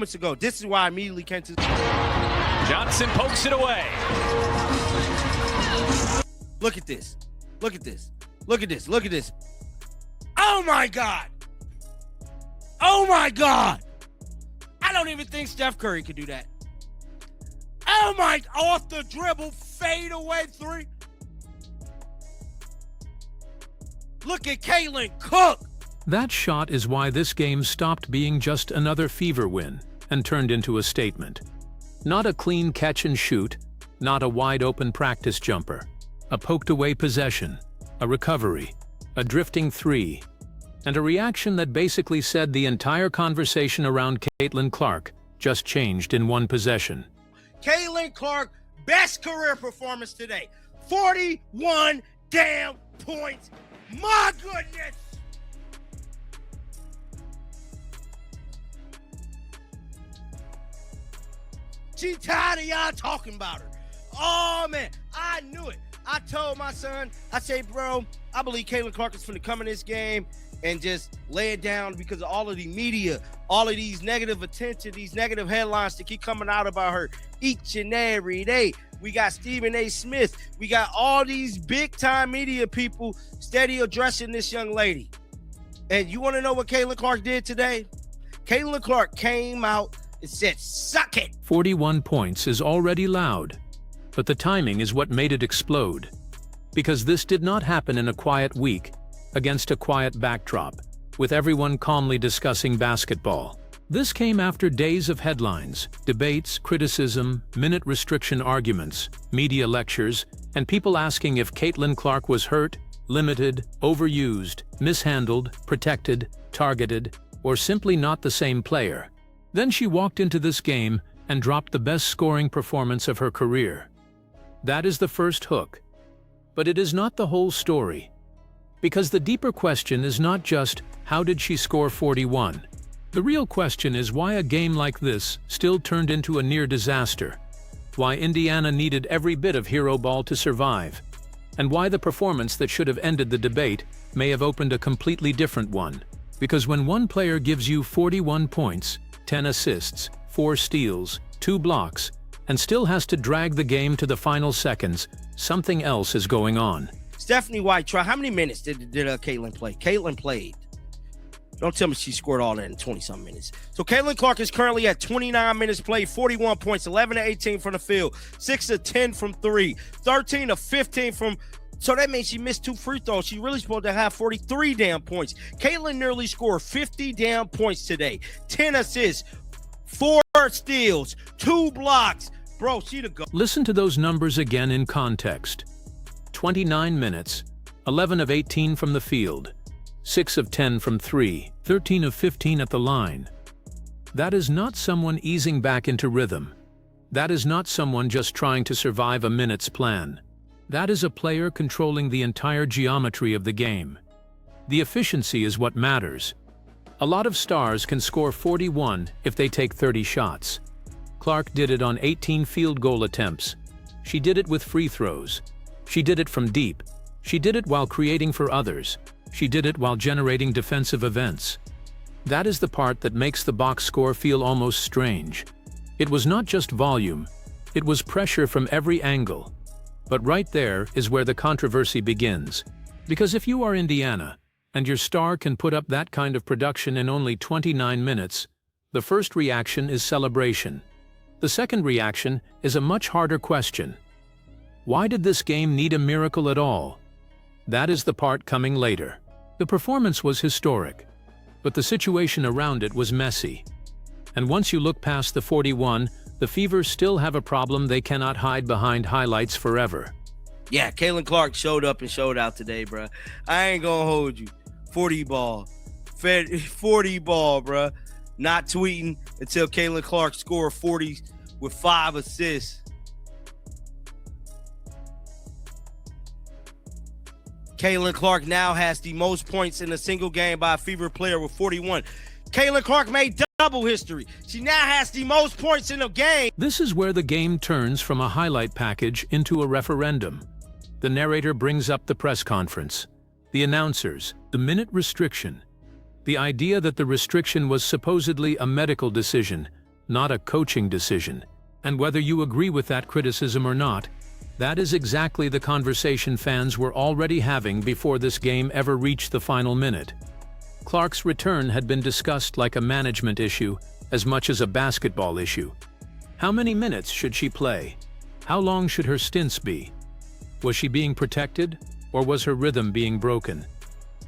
moments ago. This is why I immediately came to. Johnson pokes it away. Look at this. Look at this. Look at this. Look at this. Oh my God. Oh my God. I don't even think Steph Curry could do that. Oh my, off the dribble, fade away three. Look at Caitlin Cook. That shot is why this game stopped being just another Fever win and turned into a statement. Not a clean catch and shoot, not a wide-open practice jumper, a poked-away possession, a recovery, a drifting three, and a reaction that basically said the entire conversation around Caitlin Clark just changed in one possession. Caitlin Clark, best career performance today. 41 damn points. My goodness. She tired of y'all talking about her. Oh, man, I knew it. I told my son, I say, bro, I believe Caitlin Clark is going to come in this game and just lay it down because of all of the media, all of these negative attention, these negative headlines that keep coming out about her each and every day. We got Stephen A. Smith. We got all these big-time media people steady addressing this young lady. And you want to know what Caitlin Clark did today? Caitlin Clark came out and said, suck it. 41 points is already loud, but the timing is what made it explode. Because this did not happen in a quiet week, against a quiet backdrop, with everyone calmly discussing basketball. This came after days of headlines, debates, criticism, minute restriction arguments, media lectures, and people asking if Caitlin Clark was hurt, limited, overused, mishandled, protected, targeted, or simply not the same player. Then she walked into this game and dropped the best scoring performance of her career. That is the first hook. But it is not the whole story. Because the deeper question is not just, how did she score 41? The real question is why a game like this still turned into a near disaster, why Indiana needed every bit of hero ball to survive, and why the performance that should have ended the debate may have opened a completely different one. Because when one player gives you 41 points, 10 assists, 4 steals, 2 blocks, and still has to drag the game to the final seconds, something else is going on. Stephanie White, how many minutes did Caitlin play? Caitlin played. Don't tell me she scored all that in 20-some minutes. So Caitlin Clark is currently at 29 minutes played, 41 points, 11 to 18 from the field, 6 to 10 from 3, 13 to 15 from. So that means she missed 2 free throws. She really supposed to have 43 damn points. Caitlin nearly scored 50 damn points today. 10 assists, 4 steals, 2 blocks. Bro, she the go. Listen to those numbers again in context. 29 minutes, 11 of 18 from the field, 6 of 10 from 3, 13 of 15 at the line. That is not someone easing back into rhythm. That is not someone just trying to survive a minute's plan. That is a player controlling the entire geometry of the game. The efficiency is what matters. A lot of stars can score 41 if they take 30 shots. Clark did it on 18 field goal attempts. She did it with free throws. She did it from deep. She did it while creating for others. She did it while generating defensive events. That is the part that makes the box score feel almost strange. It was not just volume. It was pressure from every angle. But right there is where the controversy begins. Because if you are Indiana, and your star can put up that kind of production in only 29 minutes, the first reaction is celebration. The second reaction is a much harder question. Why did this game need a miracle at all? That is the part coming later. The performance was historic, but the situation around it was messy. And once you look past the 41, the Fever still have a problem they cannot hide behind highlights forever. Yeah, Caitlin Clark showed up and showed out today, bro. I ain't gonna hold you. 40 ball. 40 ball, bro. Not tweeting until Caitlin Clark scored 40 with 5 assists. Caitlin Clark now has the most points in a single game by a Fever player with 41. Caitlin Clark made double history. She now has the most points in a game. This is where the game turns from a highlight package into a referendum. The narrator brings up the press conference, the announcers, the minute restriction, the idea that the restriction was supposedly a medical decision, not a coaching decision. And whether you agree with that criticism or not, that is exactly the conversation fans were already having before this game ever reached the final minute. Clark's return had been discussed like a management issue as much as a basketball issue. How many minutes should she play? How long should her stints be? Was she being protected, or was her rhythm being broken?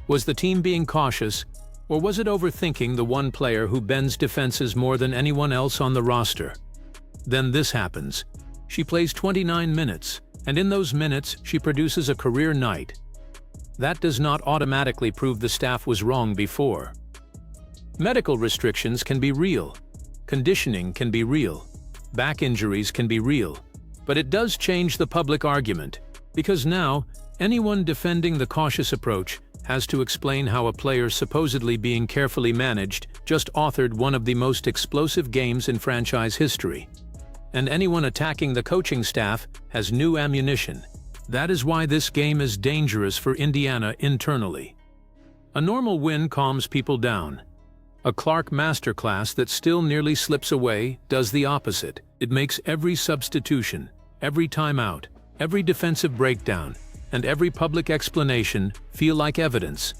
Was the team being cautious, or was it overthinking the one player who bends defenses more than anyone else on the roster? Then this happens. She plays 29 minutes, and in those minutes she produces a career night. That does not automatically prove the staff was wrong before. Medical restrictions can be real. Conditioning can be real. Back injuries can be real. But it does change the public argument, because now anyone defending the cautious approach has to explain how a player supposedly being carefully managed just authored one of the most explosive games in franchise history. And anyone attacking the coaching staff has new ammunition. That is why this game is dangerous for Indiana internally. A normal win calms people down. A Clark masterclass that still nearly slips away does the opposite. It makes every substitution, every timeout, every defensive breakdown, and every public explanation feel like evidence.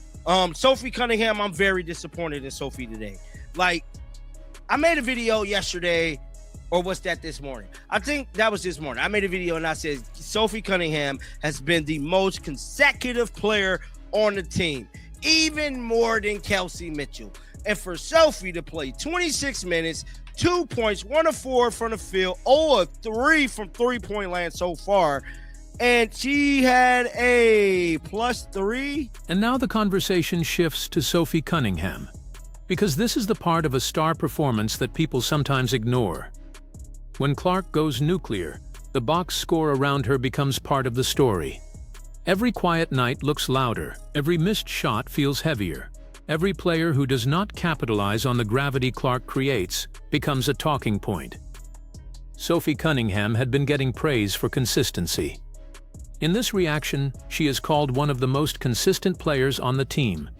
Sophie Cunningham, I'm very disappointed in Sophie today. Like, I made a video yesterday, or was that this morning? I think that was this morning. I made a video and I said Sophie Cunningham has been the most consecutive player on the team, even more than Kelsey Mitchell. And for Sophie to play 26 minutes, 2 points, 1 of 4 from the field, 0 of 3 from three-point land so far, and she had a +3. And now the conversation shifts to Sophie Cunningham, because this is the part of a star performance that people sometimes ignore. When Clark goes nuclear, the box score around her becomes part of the story. Every quiet night looks louder, every missed shot feels heavier. Every player who does not capitalize on the gravity Clark creates becomes a talking point. Sophie Cunningham had been getting praise for consistency. In this reaction, she is called one of the most consistent players on the team,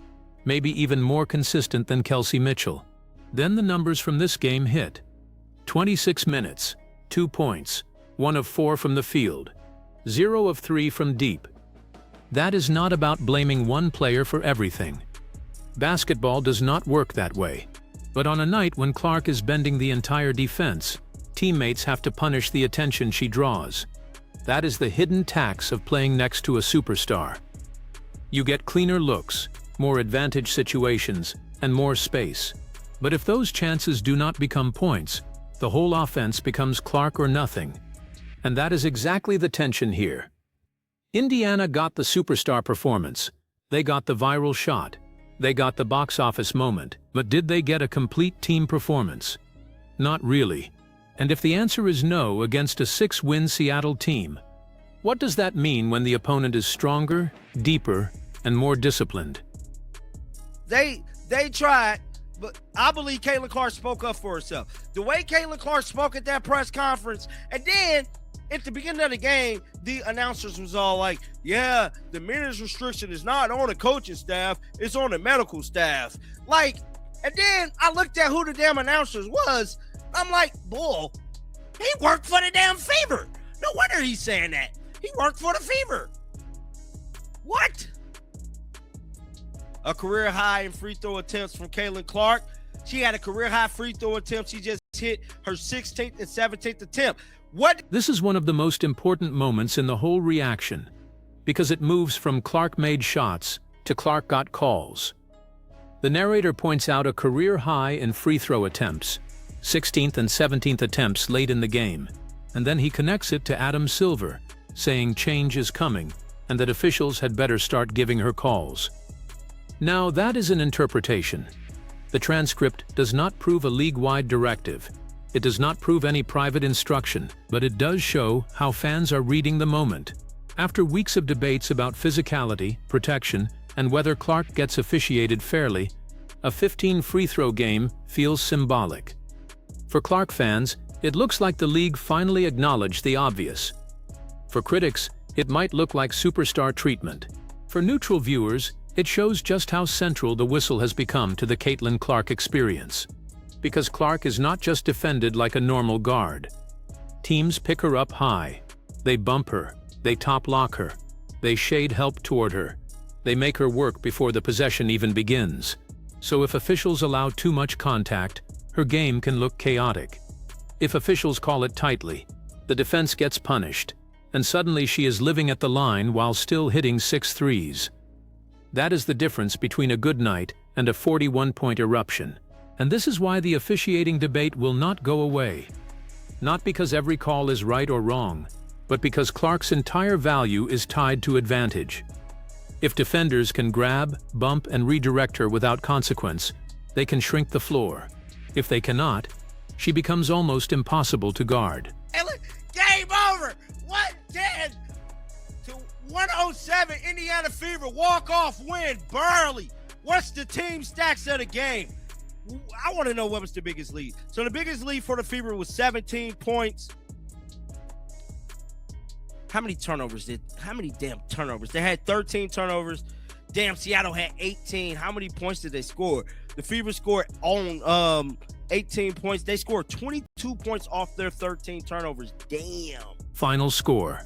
maybe even more consistent than Kelsey Mitchell. Then the numbers from this game hit. 26 minutes, 2 points, 1 of 4 from the field, 0 of 3 from deep. That is not about blaming one player for everything. Basketball does not work that way. But on a night when Clark is bending the entire defense, teammates have to punish the attention she draws. That is the hidden tax of playing next to a superstar. You get cleaner looks, more advantage situations, and more space. But if those chances do not become points, the whole offense becomes Clark or nothing. And that is exactly the tension here. Indiana got the superstar performance. They got the viral shot. They got the box office moment. But did they get a complete team performance? Not really. And if the answer is no against a 6-win Seattle team, what does that mean when the opponent is stronger, deeper, and more disciplined? They tried, but I believe Caitlin Clark spoke up for herself. The way Caitlin Clark spoke at that press conference, and then at the beginning of the game, the announcers was all like, yeah, the minutes restriction is not on the coaching staff, it's on the medical staff. Like, and then I looked at who the damn announcers was. I'm like, bull, he worked for the damn Fever. No wonder he's saying that. He worked for the Fever. What? A career high in free throw attempts from Caitlin Clark. She had a career high free throw attempt. She just hit her 16th and 17th attempt. What? This is one of the most important moments in the whole reaction, because it moves from Clark made shots to Clark got calls. The narrator points out a career high in free throw attempts, 16th and 17th attempts late in the game, and then he connects it to Adam Silver, saying change is coming and that officials had better start giving her calls. Now that is an interpretation. The transcript does not prove a league-wide directive. It does not prove any private instruction, but it does show how fans are reading the moment. After weeks of debates about physicality, protection, and whether Clark gets officiated fairly, a 15 free throw game feels symbolic. For Clark fans, it looks like the league finally acknowledged the obvious. For critics, it might look like superstar treatment. For neutral viewers, it shows just how central the whistle has become to the Caitlin Clark experience. because Clark is not just defended like a normal guard. Teams pick her up high. They bump her. They top-lock her. They shade help toward her. They make her work before the possession even begins. So if officials allow too much contact, her game can look chaotic. If officials call it tightly, the defense gets punished, and suddenly she is living at the line while still hitting 6 threes. That is the difference between a good night and a 41-point eruption. And this is why the officiating debate will not go away. Not because every call is right or wrong, but because Clark's entire value is tied to advantage. If defenders can grab, bump, and redirect her without consequence, they can shrink the floor. If they cannot, she becomes almost impossible to guard. Game over! 110 to 107, Indiana Fever, walk-off win, Burley. What's the team stats of the game? I want to know what was the biggest lead. So the biggest lead for the Fever was 17 points. How many damn turnovers? They had 13 turnovers. Damn, Seattle had 18. How many points did they score? The Fever scored on 18 points. They scored 22 points off their 13 turnovers. Damn. Final score,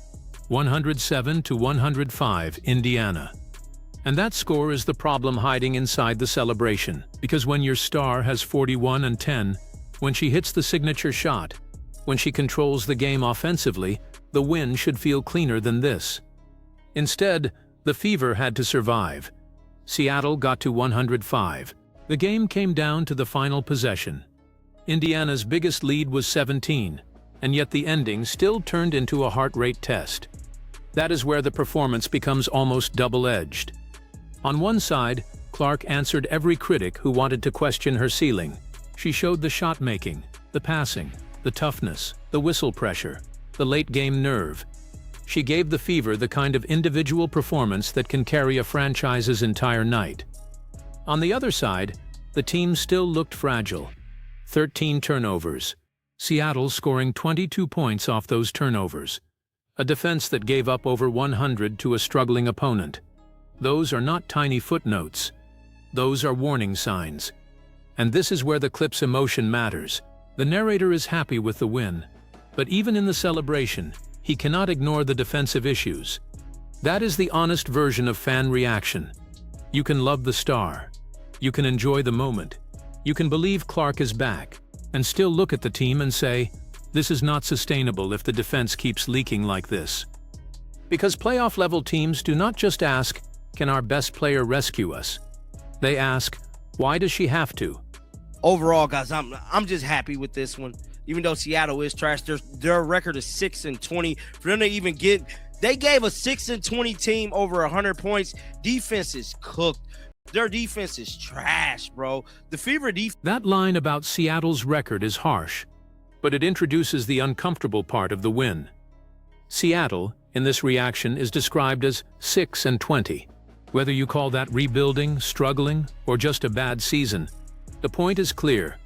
107 to 105, Indiana. And that score is the problem hiding inside the celebration, because when your star has 41 and 10, when she hits the signature shot, when she controls the game offensively, the win should feel cleaner than this. Instead, the Fever had to survive. Seattle got to 105. The game came down to the final possession. Indiana's biggest lead was 17, and yet the ending still turned into a heart rate test. That is where the performance becomes almost double-edged. On one side, Clark answered every critic who wanted to question her ceiling. She showed the shot-making, the passing, the toughness, the whistle pressure, the late-game nerve. She gave the Fever the kind of individual performance that can carry a franchise's entire night. On the other side, the team still looked fragile. 13 turnovers. Seattle scoring 22 points off those turnovers. A defense that gave up over 100 to a struggling opponent. Those are not tiny footnotes. Those are warning signs. And this is where the clip's emotion matters. The narrator is happy with the win. But even in the celebration, he cannot ignore the defensive issues. That is the honest version of fan reaction. You can love the star. You can enjoy the moment. You can believe Clark is back, and still look at the team and say, this is not sustainable if the defense keeps leaking like this. Because playoff-level teams do not just ask, can our best player rescue us? They ask, why does she have to? Overall, guys, I'm just happy with this one. Even though Seattle is trash, their record is 6-20. For them to even they gave a 6-20 team over 100 points. Defense is cooked. Their defense is trash, bro. The Fever defense. That line about Seattle's record is harsh, but it introduces the uncomfortable part of the win. Seattle, in this reaction, is described as 6-20. Whether you call that rebuilding, struggling, or just a bad season, the point is clear.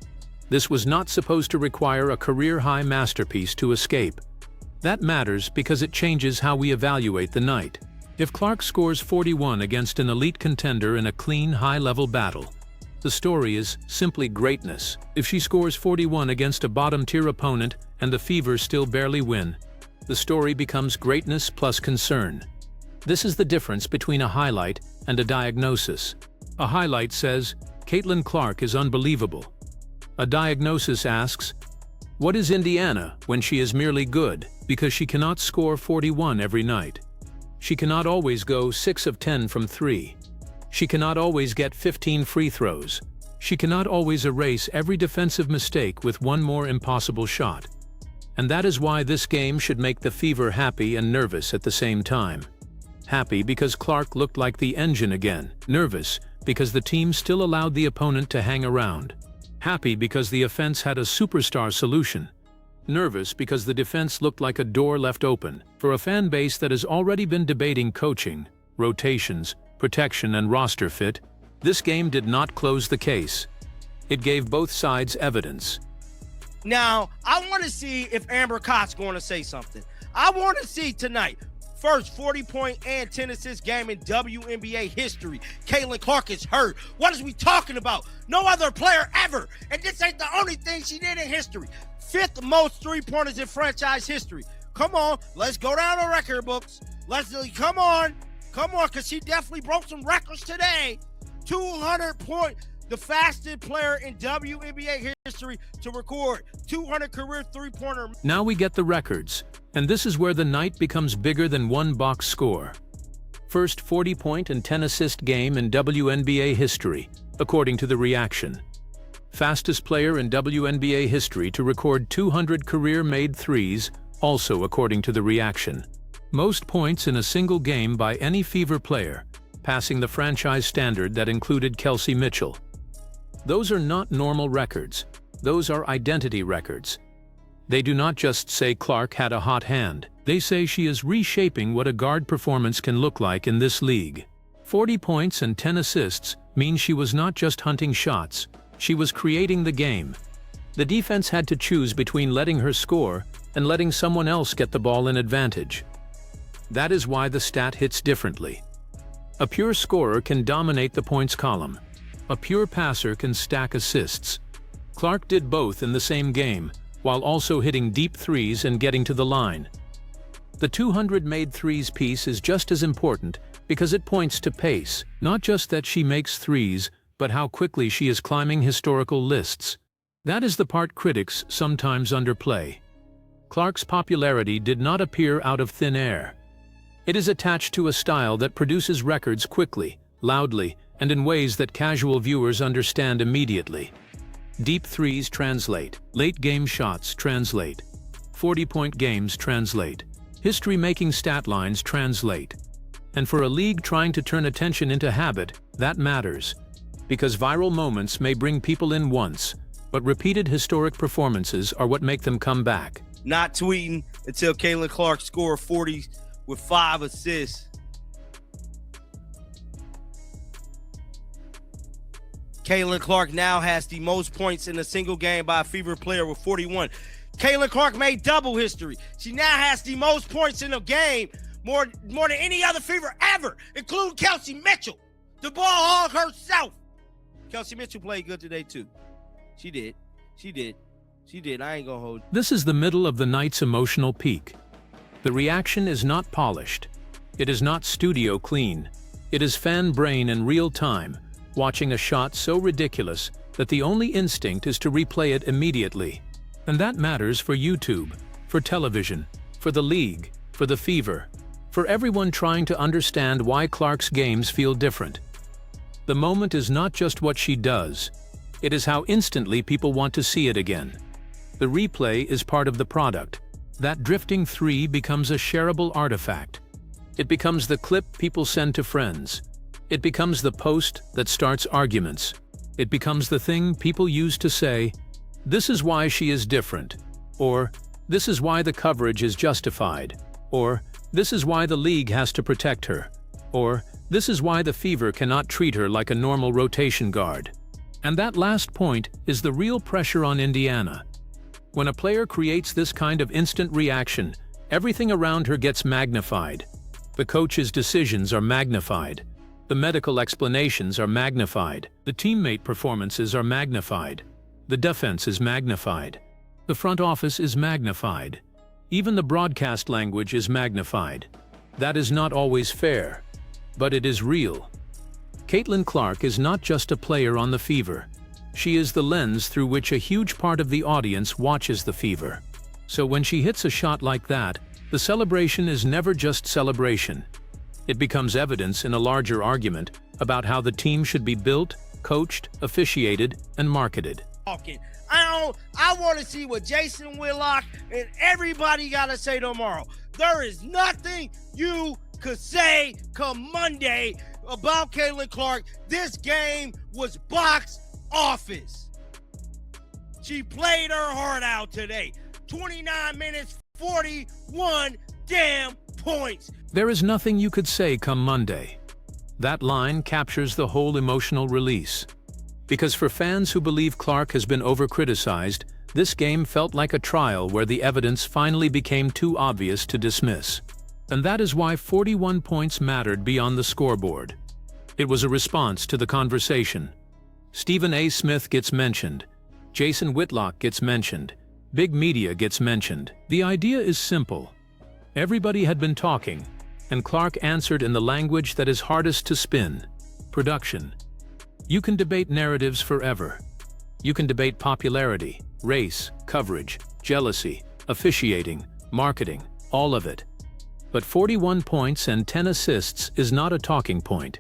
This was not supposed to require a career-high masterpiece to escape. That matters because it changes how we evaluate the night. If Clark scores 41 against an elite contender in a clean, high-level battle, the story is simply greatness. If she scores 41 against a bottom-tier opponent and the Fever still barely win, the story becomes greatness plus concern. This is the difference between a highlight and a diagnosis. A highlight says, Caitlin Clark is unbelievable. A diagnosis asks, what is Indiana when she is merely good because she cannot score 41 every night? She cannot always go 6 of 10 from 3. She cannot always get 15 free throws. She cannot always erase every defensive mistake with one more impossible shot. And that is why this game should make the Fever happy and nervous at the same time. Happy because Clark looked like the engine again. Nervous because the team still allowed the opponent to hang around. Happy because the offense had a superstar solution. Nervous because the defense looked like a door left open. For a fan base that has already been debating coaching, rotations, protection, and roster fit, this game did not close the case. It gave both sides evidence. Now, I want to see if Amber Cott's going to say something. I want to see tonight. first 40-point and 10-assist game in WNBA history. Caitlin Clark is hurt. What is we talking about? No other player ever. And this ain't the only thing she did in history. 5th most three-pointers in franchise history. Come on, let's go down the record books. Come on, because she definitely broke some records today. 200 point, the fastest player in WNBA history to record 200 career three-pointer. Now we get the records, and this is where the night becomes bigger than one box score. First 40-point and 10-assist game in WNBA history, according to the reaction. Fastest player in WNBA history to record 200 career-made threes, also according to the reaction. Most points in a single game by any Fever player, passing the franchise standard that included Kelsey Mitchell. Those are not normal records. Those are identity records. They do not just say Clark had a hot hand. They say she is reshaping what a guard performance can look like in this league. 40 points and 10 assists mean she was not just hunting shots. She was creating the game. The defense had to choose between letting her score and letting someone else get the ball in advantage. That is why the stat hits differently. A pure scorer can dominate the points column. A pure passer can stack assists. Clark did both in the same game, while also hitting deep threes and getting to the line. The 200 made threes piece is just as important because it points to pace, not just that she makes threes, but how quickly she is climbing historical lists. That is the part critics sometimes underplay. Clark's popularity did not appear out of thin air. It is attached to a style that produces records quickly, loudly, and in ways that casual viewers understand immediately. Deep threes translate, late-game shots translate, 40-point games translate, history-making stat lines translate. And for a league trying to turn attention into habit, that matters. Because viral moments may bring people in once, but repeated historic performances are what make them come back. Not tweeting until Caitlin Clark scored 40 with 5 assists. Caitlin Clark now has the most points in a single game by a Fever player with 41. Caitlin Clark made double history. She now has the most points in a game, more than any other Fever ever, including Kelsey Mitchell. The ball hog herself. Kelsey Mitchell played good today too. She did. I ain't gonna hold. This is the middle of the night's emotional peak. The reaction is not polished. It is not studio clean. It is fan brain in real time, watching a shot so ridiculous that the only instinct is to replay it immediately. And that matters for YouTube, for television, for the league, for the Fever, for everyone trying to understand why Clark's games feel different. The moment is not just what she does. It is how instantly people want to see it again. The replay is part of the product. That drifting three becomes a shareable artifact. It becomes the clip people send to friends. It becomes the post that starts arguments. It becomes the thing people use to say, "This is why she is different," or "This is why the coverage is justified," or "This is why the league has to protect her," or "This is why the Fever cannot treat her like a normal rotation guard." And that last point is the real pressure on Indiana. When a player creates this kind of instant reaction, everything around her gets magnified. The coach's decisions are magnified. The medical explanations are magnified. The teammate performances are magnified. The defense is magnified. The front office is magnified. Even the broadcast language is magnified. That is not always fair, but it is real. Caitlin Clark is not just a player on the Fever. She is the lens through which a huge part of the audience watches the Fever. So when she hits a shot like that, the celebration is never just celebration. It becomes evidence in a larger argument about how the team should be built, coached, officiated, and marketed. I want to see what Jason Whitlock and everybody got to say tomorrow. There is nothing you could say come Monday about Caitlin Clark. This game was box office. She played her heart out today. 29 minutes, 41 damn points. There is nothing you could say come Monday. That line captures the whole emotional release. Because for fans who believe Clark has been over-criticized, this game felt like a trial where the evidence finally became too obvious to dismiss. And that is why 41 points mattered beyond the scoreboard. It was a response to the conversation. Stephen A. Smith gets mentioned. Jason Whitlock gets mentioned. Big media gets mentioned. The idea is simple. Everybody had been talking, and Clark answered in the language that is hardest to spin: production. You can debate narratives forever. You can debate popularity, race, coverage, jealousy, officiating, marketing, all of it. But 41 points and 10 assists is not a talking point.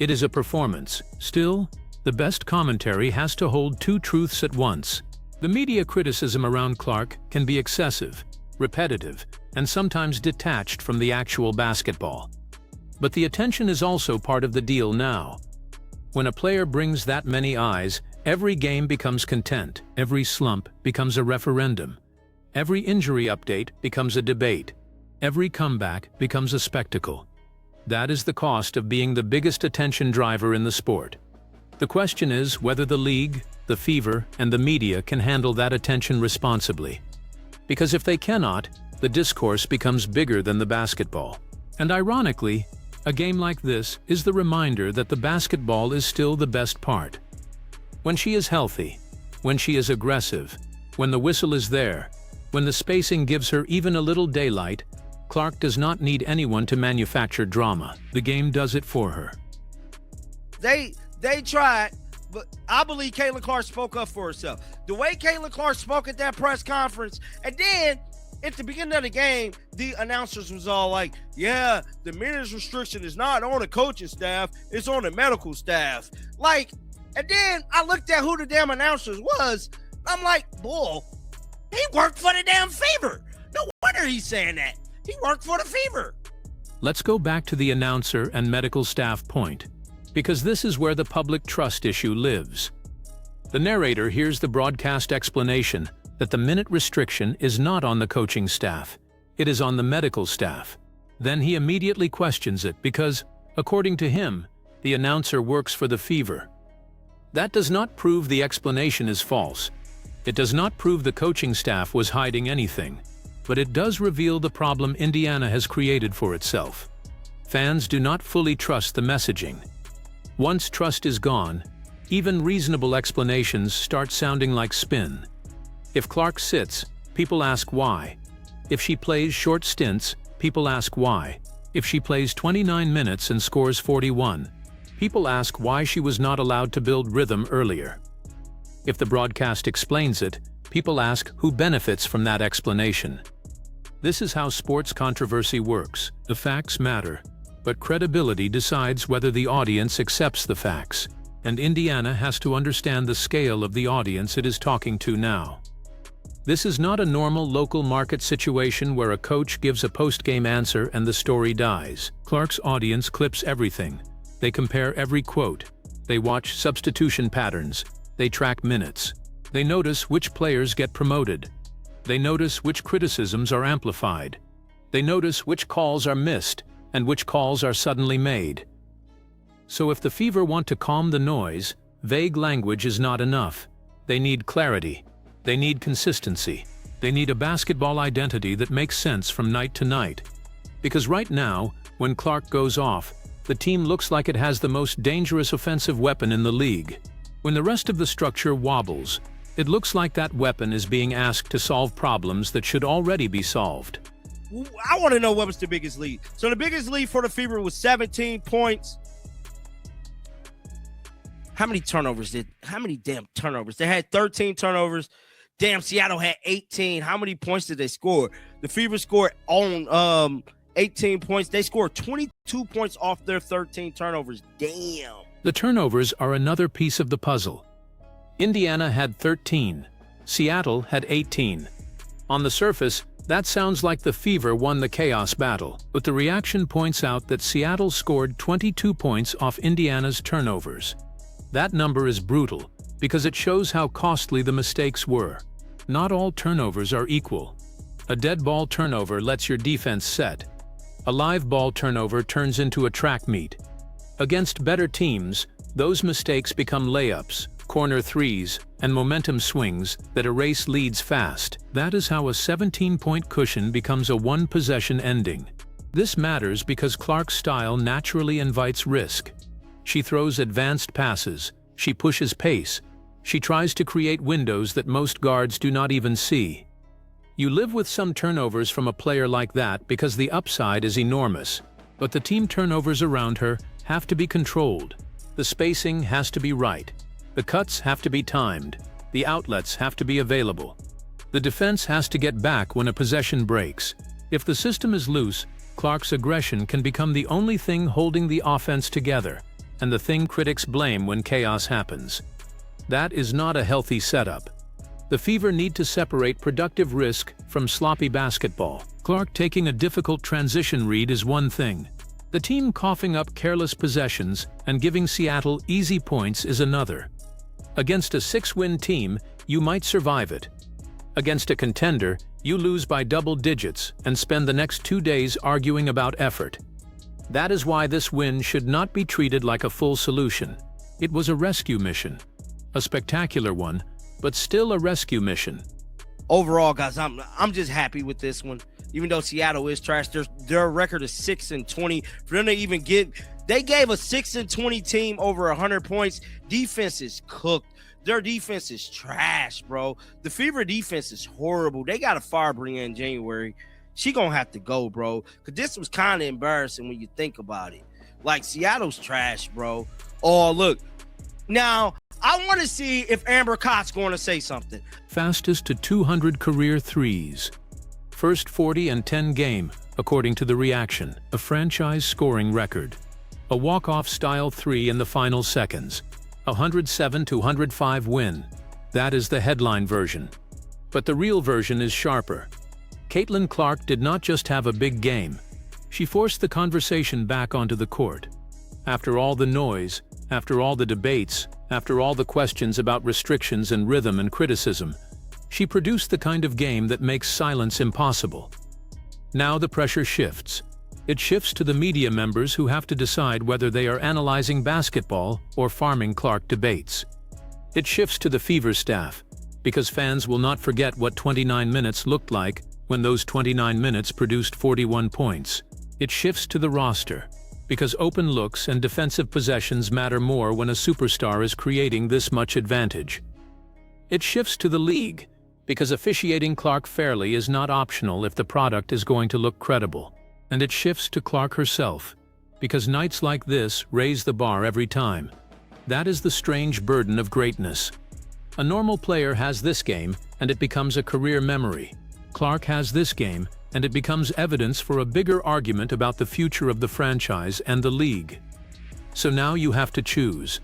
It is a performance. Still, the best commentary has to hold two truths at once. The media criticism around Clark can be excessive, repetitive, and sometimes detached from the actual basketball. But the attention is also part of the deal now. When a player brings that many eyes, every game becomes content, every slump becomes a referendum, every injury update becomes a debate, every comeback becomes a spectacle. That is the cost of being the biggest attention driver in the sport. The question is whether the league, the Fever, and the media can handle that attention responsibly. Because if they cannot, the discourse becomes bigger than the basketball. And ironically, a game like this is the reminder that the basketball is still the best part. When she is healthy, when she is aggressive, when the whistle is there, when the spacing gives her even a little daylight, Clark does not need anyone to manufacture drama. The game does it for her. They tried, but I believe Caitlin Clark spoke up for herself. The way Caitlin Clark spoke at that press conference, and then at the beginning of the game, the announcers was all like, yeah, the minutes restriction is not on the coaching staff, it's on the medical staff. Like, and then I looked at who the damn announcers was. I'm like, bull, he worked for the damn Fever. No wonder he's saying that. He worked for the Fever. Let's go back to the announcer and medical staff point, because this is where the public trust issue lives. The narrator hears the broadcast explanation that the minute restriction is not on the coaching staff, it is on the medical staff. Then he immediately questions it because, according to him, the announcer works for the Fever. That does not prove the explanation is false. It does not prove the coaching staff was hiding anything, but it does reveal the problem Indiana has created for itself. Fans do not fully trust the messaging. Once trust is gone, even reasonable explanations start sounding like spin. If Clark sits, people ask why. If she plays short stints, people ask why. If she plays 29 minutes and scores 41, people ask why she was not allowed to build rhythm earlier. If the broadcast explains it, people ask who benefits from that explanation. This is how sports controversy works. The facts matter, but credibility decides whether the audience accepts the facts, and Indiana has to understand the scale of the audience it is talking to now. This is not a normal local market situation where a coach gives a post-game answer and the story dies. Clark's audience clips everything. They compare every quote. They watch substitution patterns. They track minutes. They notice which players get promoted. They notice which criticisms are amplified. They notice which calls are missed and which calls are suddenly made. So if the Fever want to calm the noise, vague language is not enough. They need clarity. They need consistency. They need a basketball identity that makes sense from night to night. Because right now, when Clark goes off, the team looks like it has the most dangerous offensive weapon in the league. When the rest of the structure wobbles, it looks like that weapon is being asked to solve problems that should already be solved. I want to know what was the biggest lead. So the biggest lead for the Fever was 17 points. How many damn turnovers? They had 13 turnovers. Damn, Seattle had 18. How many points did they score? The Fever scored on 18 points. They scored 22 points off their 13 turnovers. Damn. The turnovers are another piece of the puzzle. Indiana had 13. Seattle had 18. On the surface, that sounds like the Fever won the chaos battle, but the reaction points out that Seattle scored 22 points off Indiana's turnovers. That number is brutal, because it shows how costly the mistakes were. Not all turnovers are equal. A dead ball turnover lets your defense set. A live ball turnover turns into a track meet. Against better teams, those mistakes become layups, corner threes, and momentum swings that erase leads fast. That is how a 17-point cushion becomes a one-possession ending. This matters because Clark's style naturally invites risk. She throws advanced passes, she pushes pace, she tries to create windows that most guards do not even see. You live with some turnovers from a player like that because the upside is enormous, but the team turnovers around her have to be controlled. The spacing has to be right. The cuts have to be timed. The outlets have to be available. The defense has to get back when a possession breaks. If the system is loose, Clark's aggression can become the only thing holding the offense together, and the thing critics blame when chaos happens. That is not a healthy setup. The Fever need to separate productive risk from sloppy basketball. Clark taking a difficult transition read is one thing. The team coughing up careless possessions and giving Seattle easy points is another. Against a 6-win team, you might survive it. Against a contender, you lose by double digits and spend the next 2 days arguing about effort. That is why this win should not be treated like a full solution. It was a rescue mission. A spectacular one, but still a rescue mission. Overall, guys, I'm just happy with this one. Even though Seattle is trash, their record is 6-20. For them to even they gave a 6-20 team over 100 points. Defense is cooked. Their defense is trash, bro. The Fever defense is horrible. They got to fire Bria in January. She gonna have to go, bro. Because this was kind of embarrassing when you think about it. Like, Seattle's trash, bro. Oh, look. Now, I want to see if Amber Cott's going to say something. Fastest to 200 career threes. First 40 and 10 game, according to The Reaction, a franchise scoring record. A walk-off style 3 in the final seconds. 107-105 win. That is the headline version. But the real version is sharper. Caitlin Clark did not just have a big game. She forced the conversation back onto the court. After all the noise, after all the debates, after all the questions about restrictions and rhythm and criticism, she produced the kind of game that makes silence impossible. Now the pressure shifts. It shifts to the media members who have to decide whether they are analyzing basketball or farming Clark debates. It shifts to the Fever staff, because fans will not forget what 29 minutes looked like when those 29 minutes produced 41 points. It shifts to the roster, because open looks and defensive possessions matter more when a superstar is creating this much advantage. It shifts to the league, because officiating Clark fairly is not optional if the product is going to look credible. And it shifts to Clark herself, because nights like this raise the bar every time. That is the strange burden of greatness. A normal player has this game, and it becomes a career memory. Clark has this game, and it becomes evidence for a bigger argument about the future of the franchise and the league. So now you have to choose.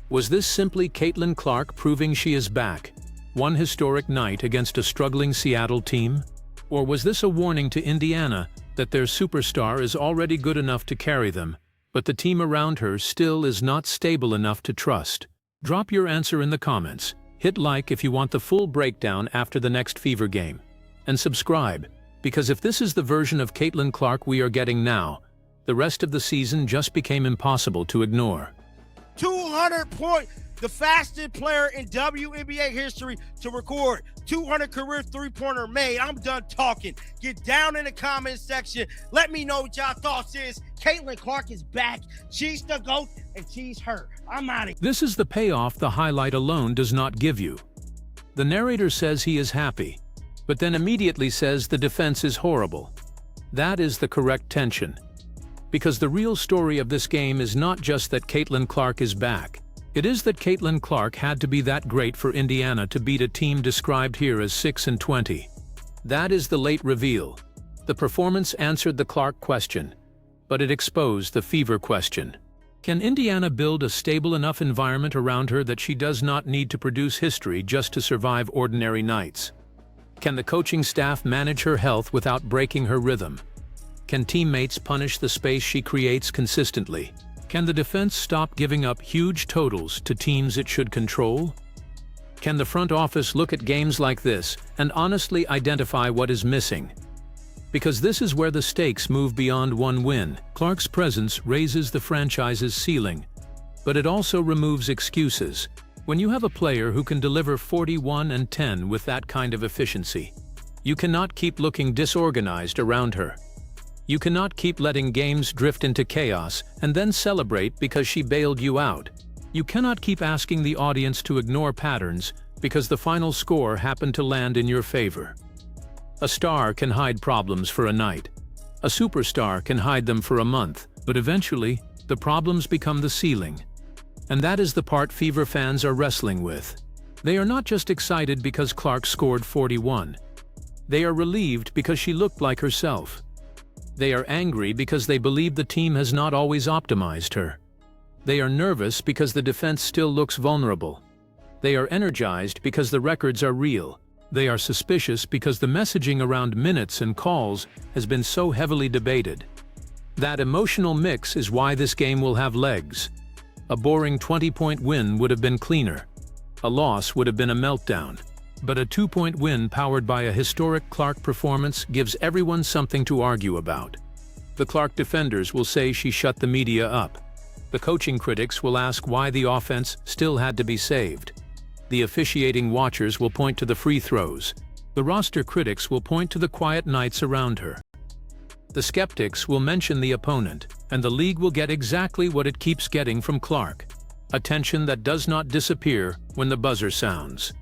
Was this simply Caitlin Clark proving she is back, one historic night against a struggling Seattle team? Or was this a warning to Indiana that their superstar is already good enough to carry them, but the team around her still is not stable enough to trust? Drop your answer in the comments, hit like if you want the full breakdown after the next Fever game, and subscribe, because if this is the version of Caitlin Clark we are getting now, the rest of the season just became impossible to ignore. 200 points, the fastest player in WNBA history to record 200 career three-pointer made. I'm done talking. Get down in the comments section. Let me know what y'all thoughts is. Caitlin Clark is back. She's the GOAT, and she's her. I'm out of here. This is the payoff the highlight alone does not give you. The narrator says he is happy, but then immediately says the defense is horrible. That is the correct tension. Because the real story of this game is not just that Caitlin Clark is back. It is that Caitlin Clark had to be that great for Indiana to beat a team described here as 6-20. That is the late reveal. The performance answered the Clark question, but it exposed the Fever question. Can Indiana build a stable enough environment around her that she does not need to produce history just to survive ordinary nights? Can the coaching staff manage her health without breaking her rhythm? Can teammates punish the space she creates consistently? Can the defense stop giving up huge totals to teams it should control? Can the front office look at games like this and honestly identify what is missing? Because this is where the stakes move beyond one win. Clark's presence raises the franchise's ceiling, but it also removes excuses. When you have a player who can deliver 41 and 10 with that kind of efficiency, you cannot keep looking disorganized around her. You cannot keep letting games drift into chaos and then celebrate because she bailed you out. You cannot keep asking the audience to ignore patterns because the final score happened to land in your favor. A star can hide problems for a night. A superstar can hide them for a month, but eventually, the problems become the ceiling. And that is the part Fever fans are wrestling with. They are not just excited because Clark scored 41. They are relieved because she looked like herself. They are angry because they believe the team has not always optimized her. They are nervous because the defense still looks vulnerable. They are energized because the records are real. They are suspicious because the messaging around minutes and calls has been so heavily debated. That emotional mix is why this game will have legs. A boring 20-point win would have been cleaner. A loss would have been a meltdown. But a 2-point win powered by a historic Clark performance gives everyone something to argue about. The Clark defenders will say she shut the media up. The coaching critics will ask why the offense still had to be saved. The officiating watchers will point to the free throws. The roster critics will point to the quiet nights around her. The skeptics will mention the opponent, and the league will get exactly what it keeps getting from Clark: attention that does not disappear when the buzzer sounds.